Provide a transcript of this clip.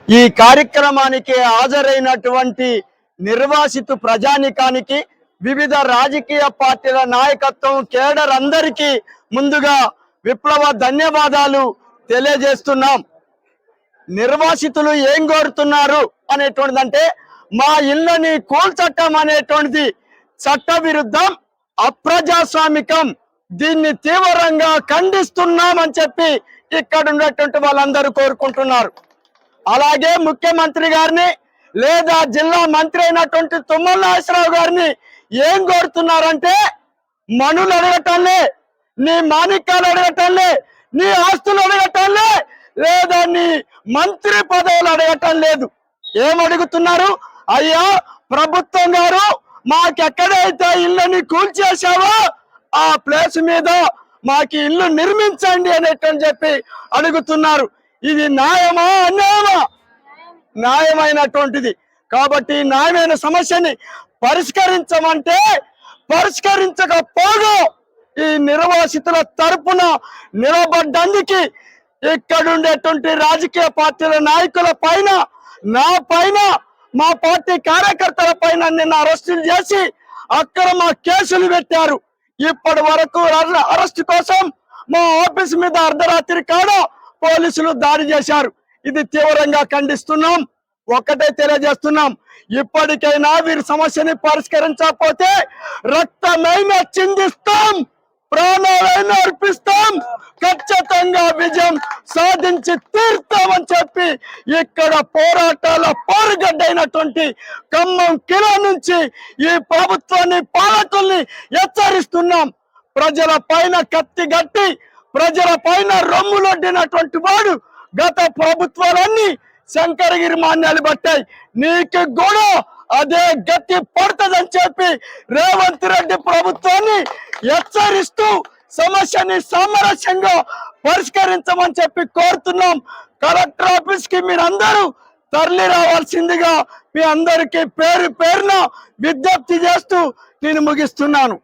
ఈ కార్యక్రమానికి హాజరైనటువంటి నిర్వాసిత ప్రజానికానికి వివిధ రాజకీయ పార్టీల నాయకత్వం కేడర్ అందరికీ ముందుగా విప్లవ ధన్యవాదాలు తెలియజేస్తున్నాం. నిర్వాసితులు ఏం కోరుతున్నారు అనేటువంటిదంటే మా ఇళ్ళని కూల్చటం అనేటువంటిది చట్ట విరుద్ధం, అప్రజాస్వామికం, దీన్ని తీవ్రంగా ఖండిస్తున్నామని చెప్పి ఇక్కడ ఉన్నటువంటి వాళ్ళందరూ కోరుకుంటున్నారు. అలాగే ముఖ్యమంత్రి గారిని లేదా జిల్లా మంత్రి అయినటువంటి తుమ్మల నాగేశ్వరరావు గారిని ఏం కోరుతున్నారంటే మనులు అడగటంలే, నీ మాణిక్యాలు అడగటంలే, నీ ఆస్తులు అడగటంలే, లేదా నీ మంత్రి పదవులు అడగటం లేదు. ఏం అడుగుతున్నారు? అయ్యా ప్రభుత్వం గారు మాకెక్కడైతే ఇళ్ళని కూల్చేసావో ఆ ప్లేస్ మీద మాకు ఇల్లు నిర్మించండి అనేటని చెప్పి అడుగుతున్నారు. ఇది న్యాయమా అన్యాయమా? న్యాయమైనటువంటిది. కాబట్టి న్యాయమైన సమస్యని పరిష్కరించమంటే పరిష్కరించకపోగా ఈ నిర్వాసితుల తరపున నిలబడ్డానికి ఇక్కడుండేటువంటి రాజకీయ పార్టీల నాయకుల పైన, నా పైన, మా పార్టీ కార్యకర్తల పైన నిన్న అరెస్టులు చేసి అక్రమ కేసులు పెట్టారు. ఇప్పటి వరకు అరెస్ట్ కోసం మా ఆఫీస్ మీద అర్ధరాత్రి కాడ పోలీసులు దాడి చేశారు. ఇది తీవ్రంగా ఖండిస్తున్నాం. ఒక్కటే తెలియజేస్తున్నాం, ఇప్పటికైనా వీరి సమస్యని పరిష్కరించకపోతే రక్తమైనా చిందిస్తాం, ప్రాణాలైనా అర్పిస్తాం, ఖచ్చితంగా విజయం సాధించి తీర్తామని చెప్పి ఇక్కడ పోరాటాల పోరుగడ్డైనటువంటి ఖమ్మం కిలో నుంచి ఈ ప్రభుత్వాన్ని, పాలకుల్ని హెచ్చరిస్తున్నాం. ప్రజల పైన కత్తి గట్టి ప్రజల పైన రొమ్ములొడ్డినటువంటి వాడు గత ప్రభుత్వాలన్నీ శంకరగిరి మాన్యాలు పట్టాయి, నీకు కూడా అదే గట్టి పడుతుందని చెప్పి రేవంత్ రెడ్డి ప్రభుత్వాన్ని హెచ్చరిస్తూ సమస్యని సామరస్యంగా పరిష్కరించమని చెప్పి కోరుతున్నాం. కలెక్టర్ ఆఫీస్ కి మీరందరూ తరలి రావాల్సిందిగా మీ అందరికీ పేరు పేరున విజ్ఞప్తి చేస్తూ నేను ముగిస్తున్నాను.